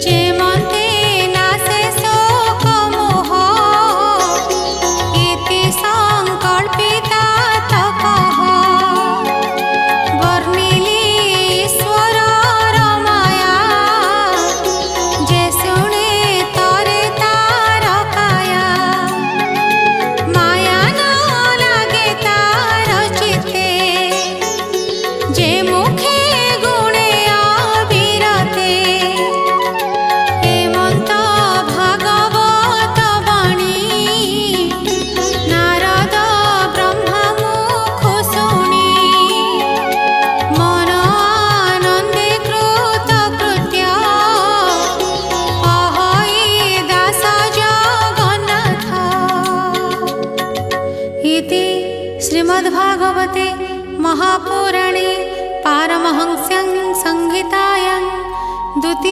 जे मते नासे शोक मोह इति संकल्पिता तपः वर्णिली ईश्वर रमाया जे शुणे तरे तार काया माया न लागे तार चित्ते जे मुखे गुणे अविरते हेमंत भागवत वाणी नारद ब्रह्मा मुख शुणी मन आनंदे कृतकृत्य अहै दास जगन्नाथ इति श्रीमद्भागवते महापुराणे पारमहंस्यां संहितायां द्वितीय